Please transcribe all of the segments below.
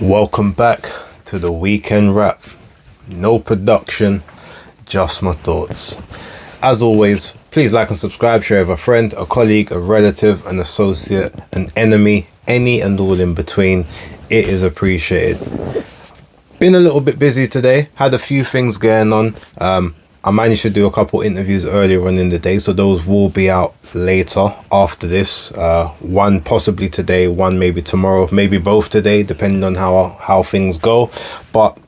Welcome back to the weekend wrap. No production, just my thoughts. As always, please like and subscribe, share with a friend, a colleague, a relative, an associate, an enemy, any and all in between. It is appreciated. Been a little bit busy today, had a few things going on. I managed to do a couple interviews earlier on in the day, so those will be out later after this. One possibly today, one maybe tomorrow, maybe both today, depending on how things go. But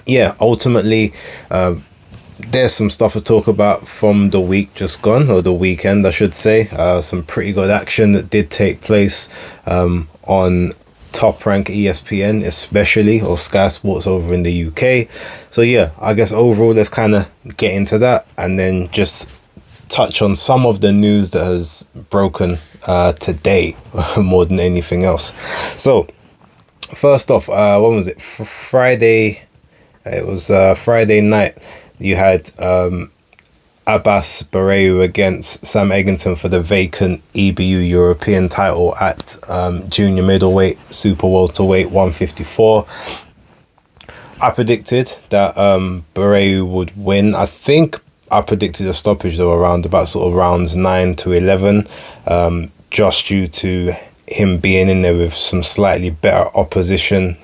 yeah, ultimately, there's some stuff to talk about from the week just gone, or the weekend I should say. Some pretty good action that did take place on top rank ESPN especially, or Sky Sports over in the UK. So yeah, I guess overall let's kind of get into that and then just touch on some of the news that has broken today more than anything else. So first off, when was it? Friday. It was Friday night. You had Abbas Bareu against Sam Eggington for the vacant EBU European title at junior middleweight, super welterweight 154. I predicted that Bareu would win. I think I predicted a stoppage though around about sort of rounds 9 to 11, just due to him being in there with some slightly better opposition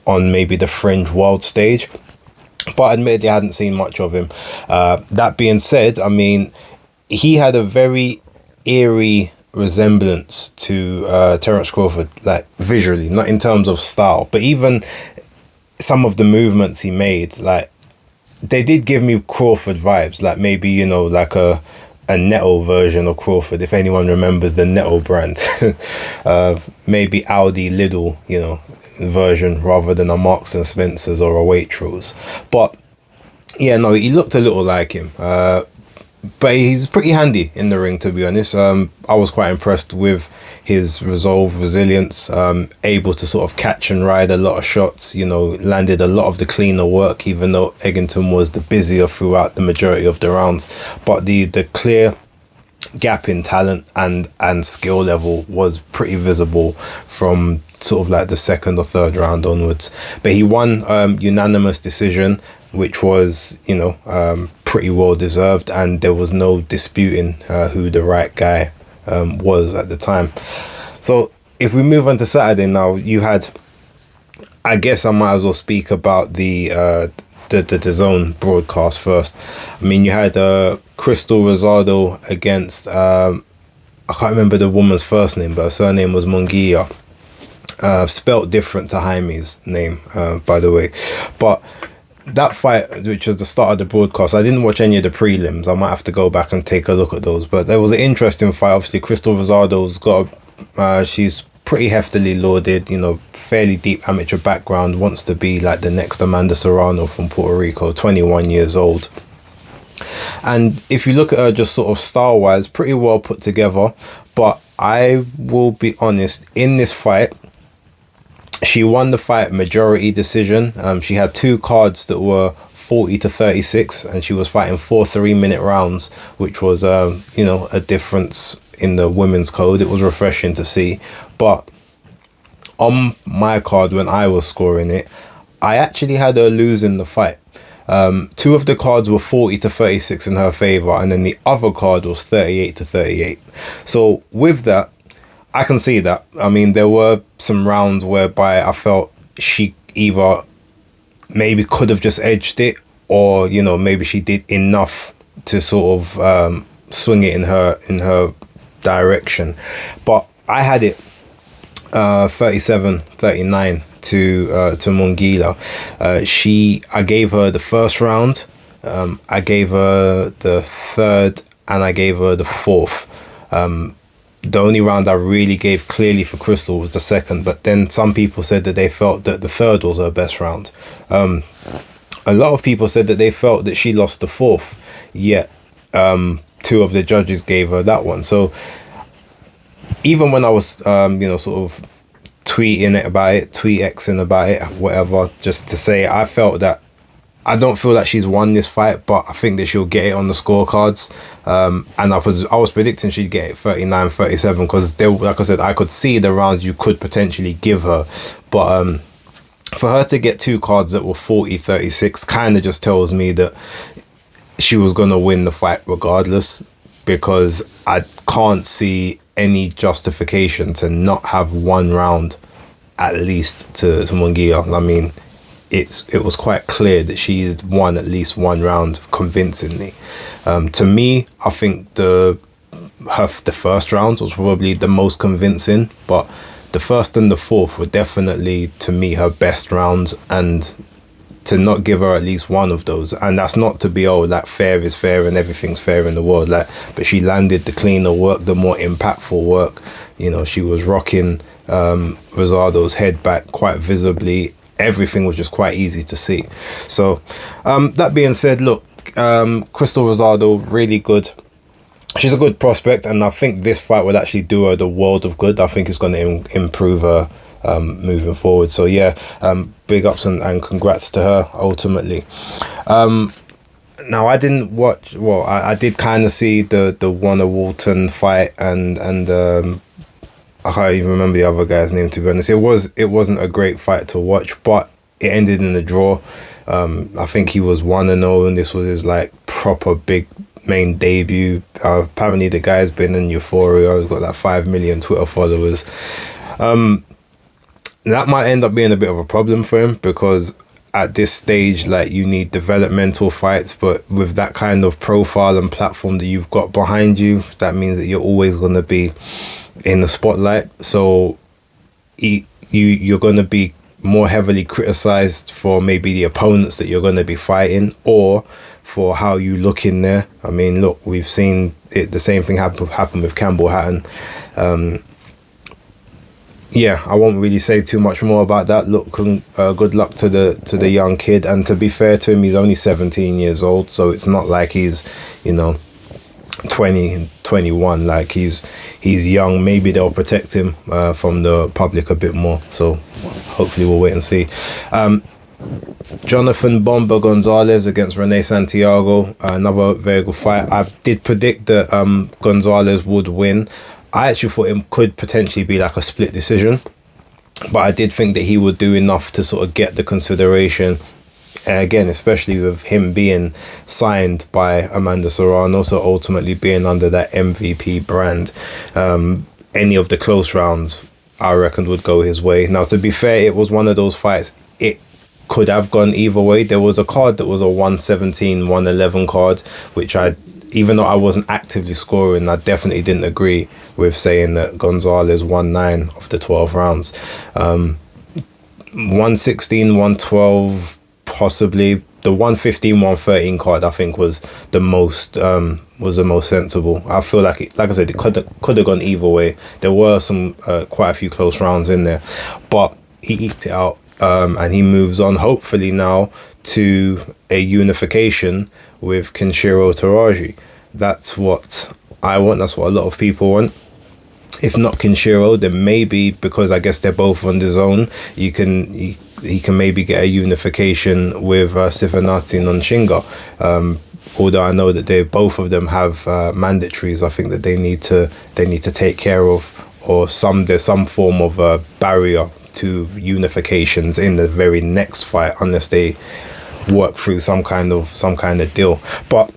on maybe the fringe world stage. But admittedly, I hadn't seen much of him. That being said, I mean, he had a very eerie resemblance to Terence Crawford, like visually, not in terms of style, but even some of the movements he made, like they did give me Crawford vibes, like maybe, you know, like a Netto version of Crawford, if anyone remembers the Netto brand. Maybe Audi Lidl, you know, version rather than a Marks and Spencer's or a Waitrose. But yeah, no, he looked a little like him. But he's pretty handy in the ring, to be honest. I was quite impressed with his resolve, resilience, able to sort of catch and ride a lot of shots, you know, landed a lot of the cleaner work, even though Eggington was the busier throughout the majority of the rounds. But the clear gap in talent and skill level was pretty visible from sort of like the second or third round onwards. But he won unanimous decision, which was, you know, pretty well deserved, and there was no disputing who the right guy was at the time. So if we move on to Saturday now, you had, I guess I might as well speak about the zone broadcast first. I mean, you had Crystal Rosado against I can't remember the woman's first name, but her surname was Munguia, spelt different to Jaime's name, by the way. But that fight, which was the start of the broadcast, I didn't watch any of the prelims. I might have to go back and take a look at those. But there was an interesting fight. Obviously, Crystal Rosado's got she's pretty heftily lauded, you know, fairly deep amateur background, wants to be like the next Amanda Serrano from Puerto Rico, 21 years old. And if you look at her just sort of style-wise, pretty well put together. But I will be honest, in this fight, she won the fight majority decision. She had two cards that were 40 to 36, and she was fighting 4 3-minute rounds, which was, you know, a difference in the women's code. It was refreshing to see. But on my card, when I was scoring it, I actually had her losing the fight. Two of the cards were 40 to 36 in her favor, and then the other card was 38 to 38. So with that, I can see that. I mean, there were some rounds whereby I felt she either maybe could have just edged it, or, you know, maybe she did enough to sort of swing it in her direction. But I had it 37-39 to Munguia. I gave her the first round, I gave her the third, and I gave her the fourth. The only round I really gave clearly for Crystal was the second, but then some people said that they felt that the third was her best round. A lot of people said that they felt that she lost the fourth, yet two of the judges gave her that one. So even when I was, you know, sort of tweeting about it, tweet-Xing about it, whatever, just to say I felt that I don't feel that she's won this fight, but I think that she'll get it on the scorecards. And I was predicting she'd get it 39-37 because, like I said, I could see the rounds you could potentially give her. But for her to get two cards that were 40-36 kind of just tells me that she was going to win the fight regardless, because I can't see any justification to not have one round at least to Munguia. I mean, it was quite clear that she had won at least one round convincingly. To me, I think the first round was probably the most convincing, but the first and the fourth were definitely, to me, her best rounds, and to not give her at least one of those, and that's not to be like fair is fair and everything's fair in the world, like, but she landed the cleaner work, the more impactful work. She was rocking Rosado's head back quite visibly. Everything was just quite easy to see. So that being said, look, Crystal Rosado, really good. She's a good prospect, and I think this fight would actually do her the world of good. I think it's going to improve her moving forward. So yeah, big ups and congrats to her ultimately. Now, I didn't watch, well, I did kind of see the Warner Walton fight, and I can't even remember the other guy's name, to be honest. It wasn't a great fight to watch, but it ended in a draw. I think he was 1-0, and this was his like proper big main debut. Apparently the guy's been in euphoria. He's got like 5 million Twitter followers. That might end up being a bit of a problem for him, because at this stage, like, you need developmental fights, but with that kind of profile and platform that you've got behind you, that means that you're always going to be in the spotlight. So you're going to be more heavily criticized for maybe the opponents that you're going to be fighting, or for how you look in there. I mean, look, we've seen it, the same thing happen with Campbell Hatton. Yeah, I won't really say too much more about that. Look, good luck to the young kid, and to be fair to him, he's only 17 years old, so it's not like he's 20 and 21. Like, he's young. Maybe they'll protect him from the public a bit more, so hopefully we'll wait and see. Jonathan Bomber Gonzalez against Rene Santiago, another very good fight. I did predict that Gonzalez would win. I actually thought it could potentially be like a split decision, but I did think that he would do enough to sort of get the consideration. Again, especially with him being signed by Amanda Serrano, so ultimately being under that MVP brand, any of the close rounds, I reckon, would go his way. Now, to be fair, it was one of those fights, it could have gone either way. There was a card that was a 117, 111 card, which even though I wasn't actively scoring, I definitely didn't agree with saying that Gonzalez won 9 of the 12 rounds. 116, 112, possibly. The 115, 113 card, I think, was the most sensible. I feel like I said, it could have gone either way. There were some quite a few close rounds in there, but he eked it out, and he moves on, hopefully now, to a unification with Kenshiro Taraji. That's what I want. That's what a lot of people want. If not Kenshiro, then maybe, because I guess they're both on the zone, he can maybe get a unification with Sivanati and Onshinga. Although I know that both of them have mandatories, I think that they need to take care of, or there's some form of a barrier to unifications in the very next fight, unless they work through some kind of deal. But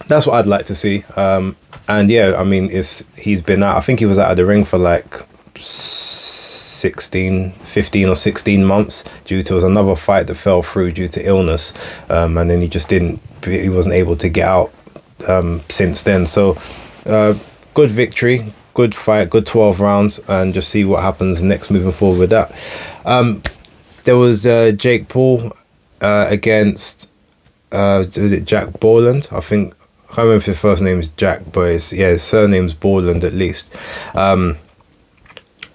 that's what I'd like to see. And yeah, I mean, he's been out, I think he was out of the ring for like 15 or 16 months due to another fight that fell through due to illness, and then he wasn't able to get out since then. So good victory, good fight, good 12 rounds, and just see what happens next moving forward with that. There was Jake Paul against was it Jack Borland? I can't remember if his first name is Jack, but his surname's Borland at least.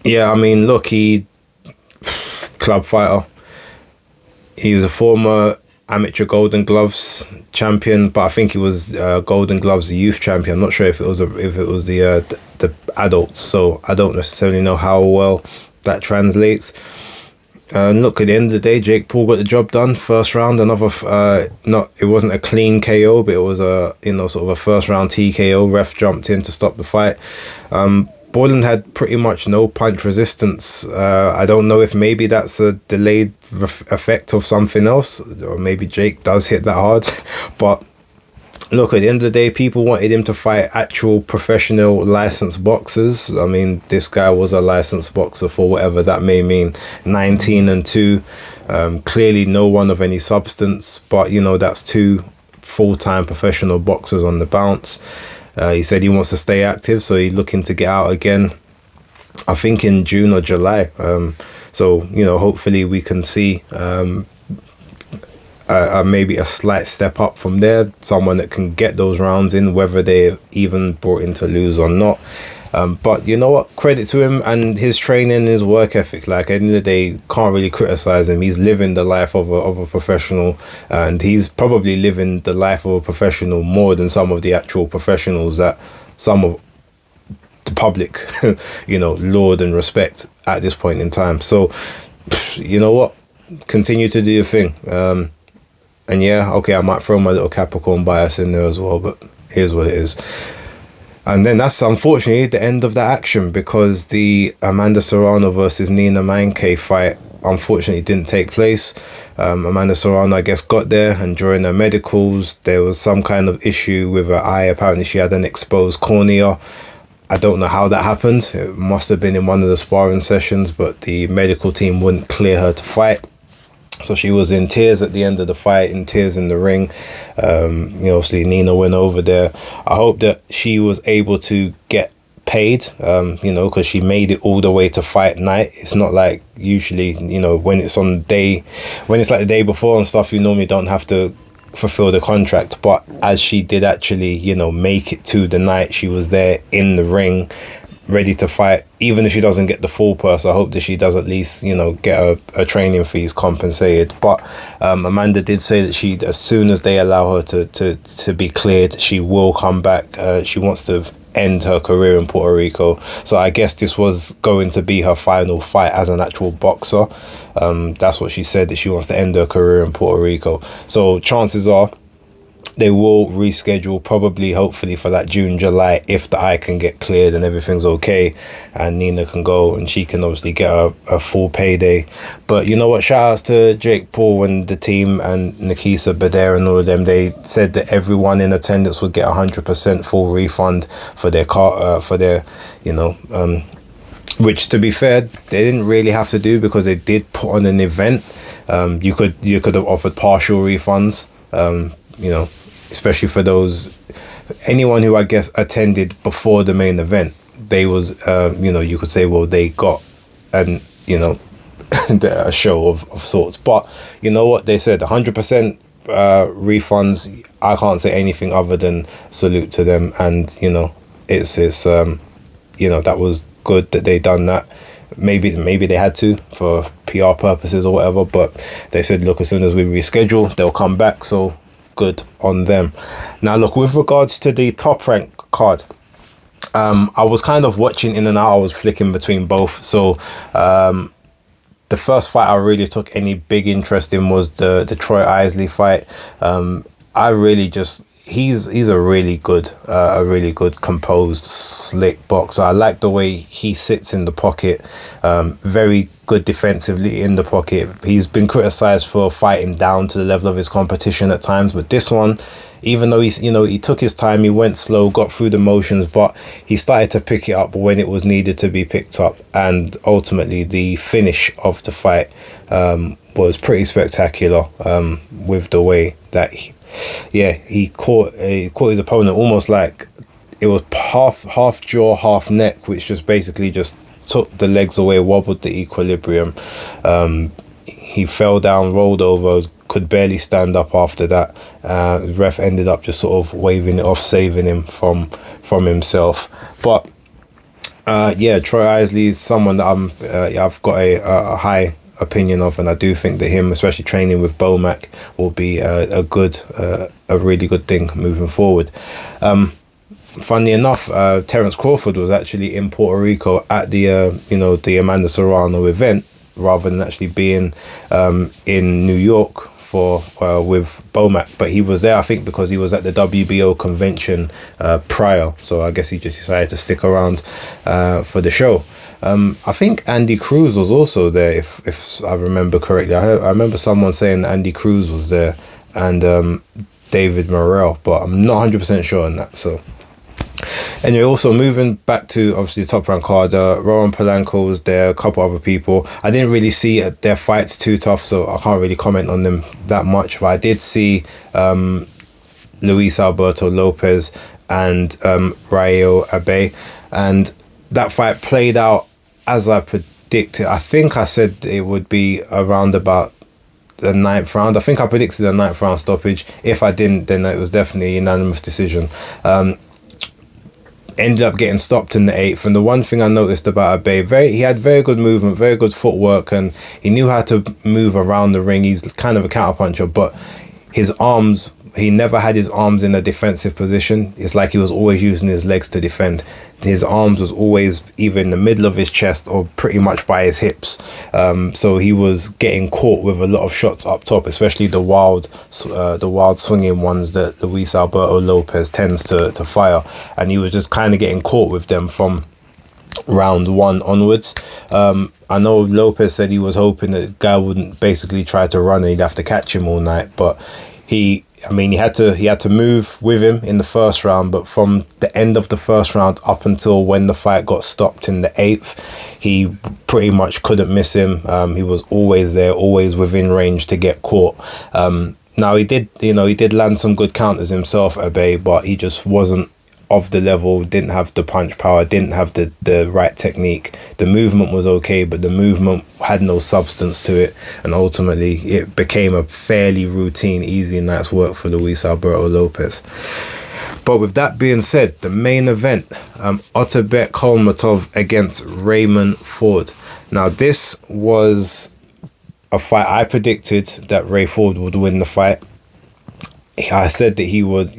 Yeah, I mean, look, club fighter. He was a former amateur Golden Gloves champion, but I think he was Golden Gloves youth champion. I'm not sure if it was the adults, so I don't necessarily know how well that translates. And look, at the end of the day, Jake Paul got the job done. First round, it wasn't a clean KO, but it was sort of a first round TKO. Ref jumped in to stop the fight. Borland had pretty much no punch resistance. I don't know if maybe that's a delayed effect of something else, or maybe Jake does hit that hard. But look, at the end of the day, people wanted him to fight actual professional licensed boxers. I mean, this guy was a licensed boxer for whatever that may mean. 19-2. Clearly no one of any substance, but you know, that's 2 full-time professional boxers on the bounce. He said he wants to stay active, so he's looking to get out again, I think in June or July. So, you know, hopefully we can see maybe a slight step up from there. Someone that can get those rounds in, whether they're even brought in to lose or not. But you know what? Credit to him and his training, his work ethic. Like, at the end of the day, can't really criticize him. He's living the life of a professional, and he's probably living the life of a professional more than some of the actual professionals that some of the public, you know, laud and respect at this point in time. So, you know what? Continue to do your thing. And yeah, okay, I might throw my little Capricorn bias in there as well, but here's what it is. And then that's unfortunately the end of that action, because the Amanda Serrano versus Nina Manke fight unfortunately didn't take place. Amanda Serrano, I guess, got there, and during her medicals there was some kind of issue with her eye. Apparently she had an exposed cornea. I don't know how that happened. It must have been in one of the sparring sessions, but the medical team wouldn't clear her to fight. So she was in tears at the end of the fight, in tears in the ring. You know, obviously Nina went over there. I hope that she was able to get paid, you know, because she made it all the way to fight night. It's not like usually, you know, when it's on the day, when it's like the day before and stuff, you normally don't have to fulfill the contract. But as she did actually, you know, make it to the night, she was there in the ring, ready to fight. Even if she doesn't get the full purse, I hope that she does at least, you know, get her training fees compensated. But Amanda did say that she, as soon as they allow her to be cleared, she will come back. She wants to end her career in Puerto Rico. So I guess this was going to be her final fight as an actual boxer. That's what she said, that she wants to end her career in Puerto Rico. So chances are they will reschedule, probably, hopefully, for that June, July, if the eye can get cleared and everything's okay, and Nina can go and she can obviously get a full payday. But you know what? Shout outs to Jake Paul and the team and Nikisa Badair and all of them. They said that everyone in attendance would get 100% full refund for their car, for their, you know, which, to be fair, they didn't really have to do, because they did put on an event. You could have offered partial refunds, you know, especially for anyone who I guess attended before the main event. They was, you know, you could say, well, they got you know, a show of sorts. But you know what they said, 100% refunds. I can't say anything other than salute to them. And you know, it's you know, that was good that they done that. Maybe they had to for PR purposes or whatever, but they said, look, as soon as we reschedule, they'll come back. So good on them. Now look, with regards to the Top Rank card, I was kind of watching in and out. I was flicking between both. So the first fight I really took any big interest in was the Troy Isley fight. I really just, he's a really good composed, slick boxer. I like the way he sits in the pocket, very good defensively in the pocket. He's been criticized for fighting down to the level of his competition at times, but this one, even though he's, you know, he took his time, he went slow, got through the motions, but he started to pick it up when it was needed to be picked up. And ultimately the finish of the fight was pretty spectacular, with the way that he caught his opponent almost like it was half jaw, half neck, which just basically just took the legs away, wobbled the equilibrium. He fell down, rolled over, could barely stand up after that. The ref ended up just sort of waving it off, saving him from himself. But yeah, Troy Isley is someone that I've got a high opinion of, and I do think that him, especially training with Bomac, will be a really good thing moving forward. Funnily enough, Terence Crawford was actually in Puerto Rico at the you know, the Amanda Serrano event, rather than actually being in New York for with Bomac, but he was there, I think, because he was at the WBO convention prior. So I guess he just decided to stick around for the show. I think Andy Cruz was also there, if I remember correctly. I remember someone saying that Andy Cruz was there, and David Morrell, but I'm not 100% sure on that. So anyway, also moving back to obviously the top rank card, Roman Polanco was there, a couple other people. I didn't really see their fights too tough, so I can't really comment on them that much, but I did see Luis Alberto Lopez and Rayo Abe, and that fight played out as I predicted. I think I said it would be around about the 9th round. I think I predicted a 9th round stoppage. If I didn't, then it was definitely a unanimous decision. Ended up getting stopped in the 8th, and the one thing I noticed about Abe, he had very good movement, very good footwork, and he knew how to move around the ring. He's kind of a counterpuncher, but his arms, he never had his arms in a defensive position. It's like he was always using his legs to defend. His arms was always either in the middle of his chest or pretty much by his hips. So he was getting caught with a lot of shots up top, especially the wild swinging ones that Luis Alberto Lopez tends to fire. And he was just kind of getting caught with them from round 1 onwards. I know Lopez said he was hoping that the guy wouldn't basically try to run and he'd have to catch him all night, but he had to move with him in the first round, but from the end of the first round up until when the fight got stopped in the 8th, he pretty much couldn't miss him. He was always there, always within range to get caught. Now he did land some good counters himself, Abe, but he just wasn't of the level, didn't have the punch power, didn't have the right technique. The movement was okay, but the movement had no substance to it, and ultimately it became a fairly routine, easy night's work for Luis Alberto Lopez. But with that being said, the main event, Otabek Kolmatov against Raymond Ford. Now this was a fight I predicted that Ray Ford would win the fight. I said that he would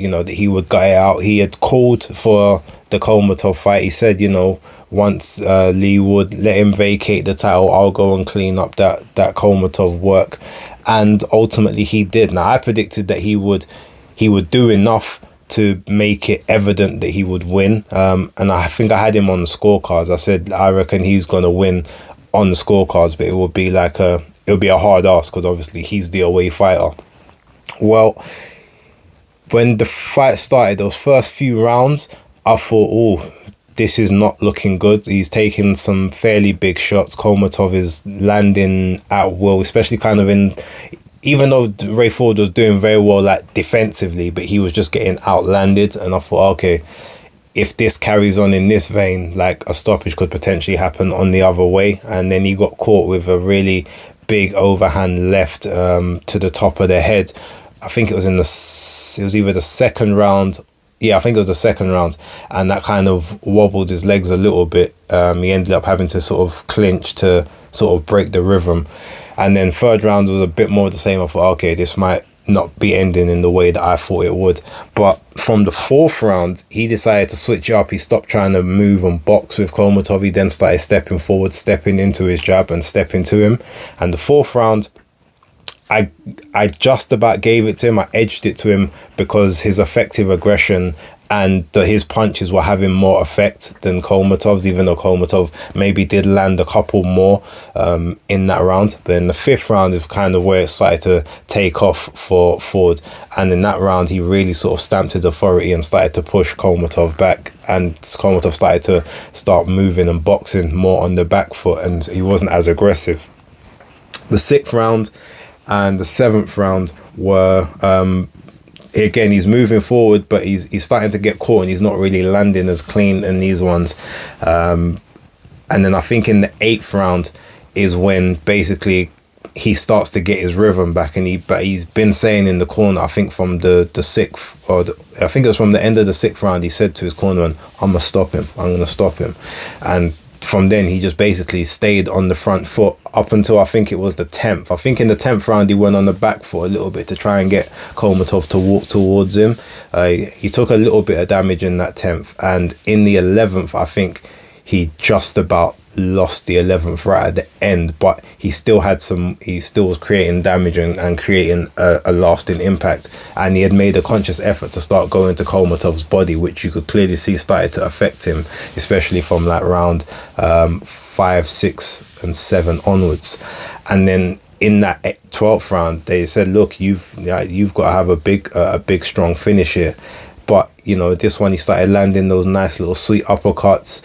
gut it out. He had called for the Kolmatov fight. He said, once Lee would let him vacate the title, I'll go and clean up that Kolmatov work. And ultimately he did. Now I predicted that he would do enough to make it evident that he would win. And I think I had him on the scorecards. I said, I reckon he's going to win on the scorecards, but it would be a hard ask because obviously he's the away fighter. Well, when the fight started, those first few rounds, I thought, this is not looking good. He's taking some fairly big shots. Kolmatov is landing at will, especially kind of even though Ray Ford was doing very well defensively, but he was just getting outlanded. And I thought, okay, if this carries on in this vein, a stoppage could potentially happen on the other way. And then he got caught with a really big overhand left to the top of the head. I think it was either the second round. Yeah, I think it was the second round. And that kind of wobbled his legs a little bit. He ended up having to sort of clinch to sort of break the rhythm. And then third round was a bit more the same. I thought, okay, this might not be ending in the way that I thought it would. But from the fourth round, he decided to switch up. He stopped trying to move and box with Kolmatov. He then started stepping forward, stepping into his jab and stepping to him. And the fourth round, I just about gave it to him. I edged it to him because his effective aggression and his punches were having more effect than Kolmatov's, even though Kolmatov maybe did land a couple more in that round. But in the fifth round is kind of where it started to take off for Ford. And in that round, he really sort of stamped his authority and started to push Kolmatov back. And Kolmatov started to start moving and boxing more on the back foot, and he wasn't as aggressive. The sixth round and the seventh round were again, he's moving forward, but he's starting to get caught and he's not really landing as clean in these ones. And then I think in the eighth round is when basically he starts to get his rhythm back, and he's been saying in the corner, I think from the sixth, I think it was from the end of the sixth round, he said to his cornerman, I'm gonna stop him. And from then he just basically stayed on the front foot up until I think it was the 10th. I think in the 10th round he went on the back foot a little bit to try and get Kolmatov to walk towards him. He took a little bit of damage in that 10th, and in the 11th I think he just about lost the 11th right at the end, but he still was creating damage and creating a lasting impact, and he had made a conscious effort to start going to Kolmatov's body, which you could clearly see started to affect him, especially from like round 5, 6 and 7 onwards. And then in that 12th round they said, look, you've got to have a big strong finish here. But you know, this one he started landing those nice little sweet uppercuts.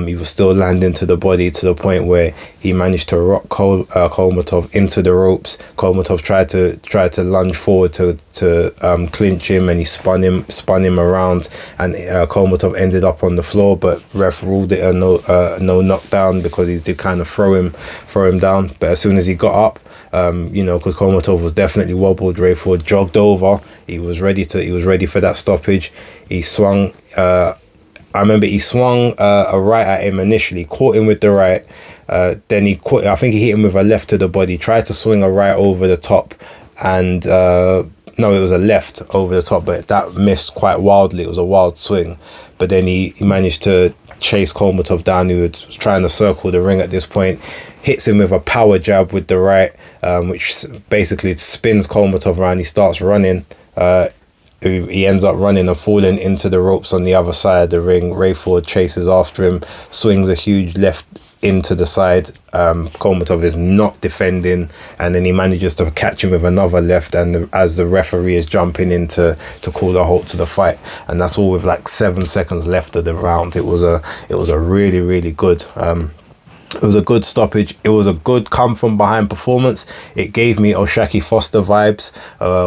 He was still landing to the body to the point where he managed to rock Kolmatov into the ropes. Kolmatov tried to lunge forward to clinch him, and he spun him around, and Kolmatov ended up on the floor. But ref ruled it a no knockdown, because he did kind of throw him down. But as soon as he got up, you know, because Kolmatov was definitely wobbled, Ray Ford jogged over. He was ready for that stoppage. He swung. I remember he swung a right at him initially, caught him with the right. Then I think he hit him with a left to the body. Tried to swing a right over the top, and no, it was a left over the top, but that missed quite wildly. It was a wild swing, but then he managed to chase Kolmatov down, who was trying to circle the ring at this point. Hits him with a power jab with the right, which basically spins Kolmatov around. He starts running. He ends up running and falling into the ropes on the other side of the ring. Ray Ford chases after him, swings a huge left into the side. Kolmatov is not defending, and then he manages to catch him with another left, and as the referee is jumping in to call a halt to the fight, and that's all with like 7 seconds left of the round. It was a really, really good it was a good stoppage. It was a good come from behind performance. It gave me O'Shaquie Foster vibes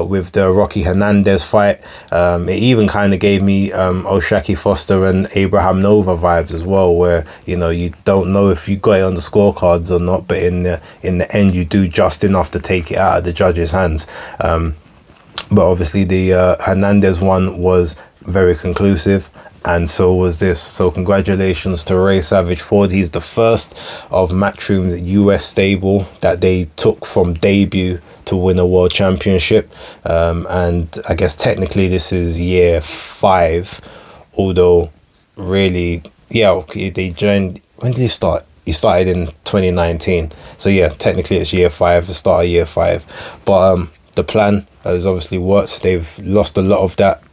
with the Rocky Hernandez fight. It even kind of gave me O'Shaquie Foster and Abraham Nova vibes as well, where, you know, you don't know if you got it on the scorecards or not, but in the end you do just enough to take it out of the judges' hands. But obviously the Hernandez one was very conclusive, and so was this. So congratulations to Ray Savage Ford. He's the first of Matchroom's US stable that they took from debut to win a world championship. And I guess technically this is year 5, although really, yeah, okay, they joined, when did he start? He started in 2019. So yeah, technically it's year 5, the start of year 5. But the plan has obviously worked. They've lost a lot of that,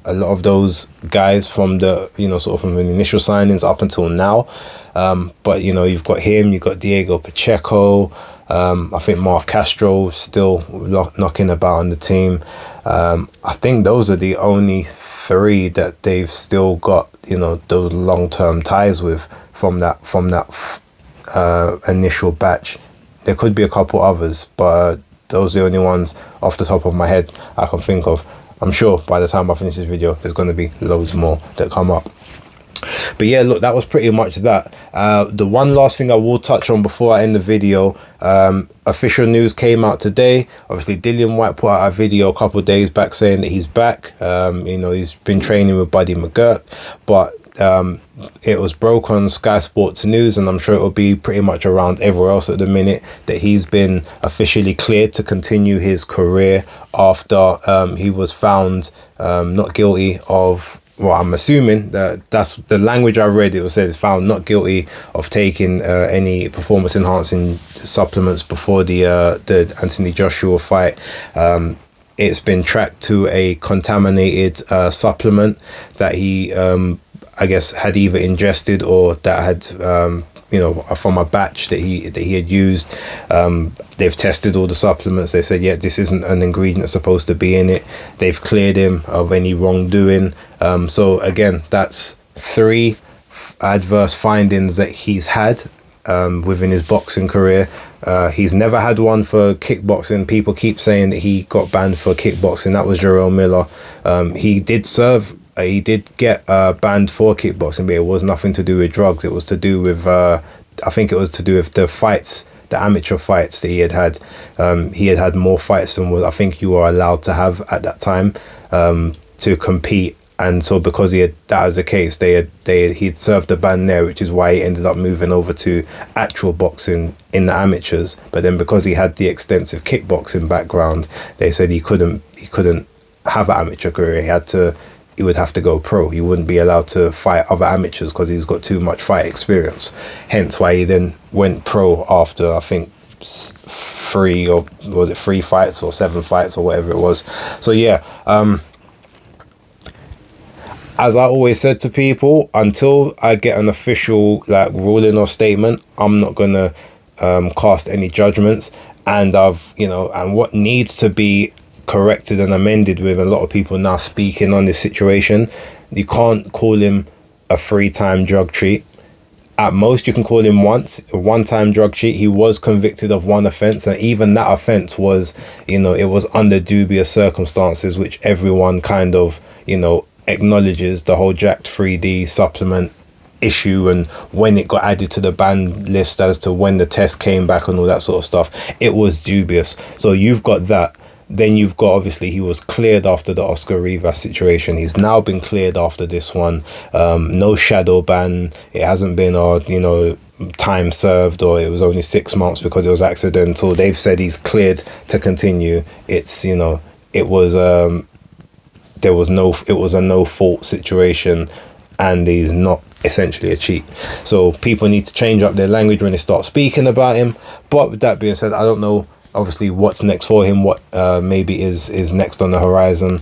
a lot of those guys from the, you know, sort of from the initial signings up until now. But, you know, you've got him, you've got Diego Pacheco. I think Mark Castro still knocking about on the team. I think those are the only 3 that they've still got, you know, those long-term ties with from that initial batch. There could be a couple others, but those are the only ones off the top of my head I can think of. I'm sure by the time I finish this video, there's going to be loads more that come up. But yeah, look, that was pretty much that. The one last thing I will touch on before I end the video, official news came out today. Obviously, Dillian White put out a video a couple of days back saying that he's back. You know, he's been training with Buddy McGurk, but it was broke on Sky Sports News, and I'm sure it will be pretty much around everywhere else at the minute, that he's been officially cleared to continue his career after he was found not guilty of, well, I'm assuming that's the language I read. It was said found not guilty of taking any performance enhancing supplements before the Anthony Joshua fight. It's been tracked to a contaminated supplement that he I guess had either ingested or that had you know, from a batch that he had used. They've tested all the supplements. They said, yeah, this isn't an ingredient that's supposed to be in it. They've cleared him of any wrongdoing. So again, that's 3 adverse findings that he's had within his boxing career. He's never had one for kickboxing. People keep saying that he got banned for kickboxing. That was Jarrell Miller. He did get banned for kickboxing, but it was nothing to do with drugs. It was to do with, I think it was to do with the fights, the amateur fights that he had had. He had had more fights than I think you were allowed to have at that time to compete. And so because he had that as the case, he'd served a ban there, which is why he ended up moving over to actual boxing in the amateurs. But then because he had the extensive kickboxing background, they said he couldn't have an amateur career. he would have to go pro. He wouldn't be allowed to fight other amateurs because he's got too much fight experience. Hence why he then went pro after, I think, 3 fights or 7 fights or whatever it was. So yeah, as I always said to people, until I get an official like ruling or statement, I'm not gonna cast any judgments. And and what needs to be corrected and amended with a lot of people now speaking on this situation, you can't call him a 3-time drug cheat. At most, you can call him a 1-time drug cheat. He was convicted of 1 offense, and even that offense was, it was under dubious circumstances, which everyone kind of, acknowledges, the whole Jacked 3D supplement issue and when it got added to the ban list as to when the test came back and all that sort of stuff. It was dubious. So you've got that. Then you've got, obviously, he was cleared after the Oscar Rivas situation. He's now been cleared after this one. No shadow ban. It hasn't been, time served, or it was only 6 months because it was accidental. They've said he's cleared to continue. It's, it was a no fault situation, and he's not essentially a cheat. So people need to change up their language when they start speaking about him. But with that being said, I don't know obviously what's next for him, what maybe is next on the horizon.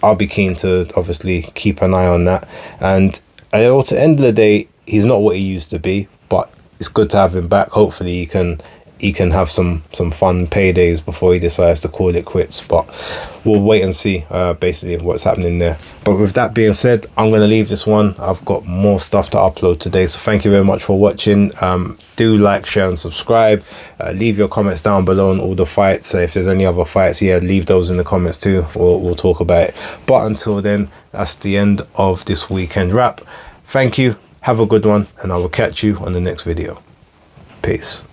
I'll be keen to obviously keep an eye on that. And at the end of the day, he's not what he used to be, but it's good to have him back. Hopefully he can have some fun paydays before he decides to call it quits. But we'll wait and see basically what's happening there. But with that being said, I'm going to leave this one. I've got more stuff to upload today, so thank you very much for watching. Do like, share and subscribe. Leave your comments down below on all the fights. If there's any other fights, leave those in the comments too. We'll talk about it. But until then, that's the end of this weekend wrap. Thank you, have a good one, and I will catch you on the next video. Peace.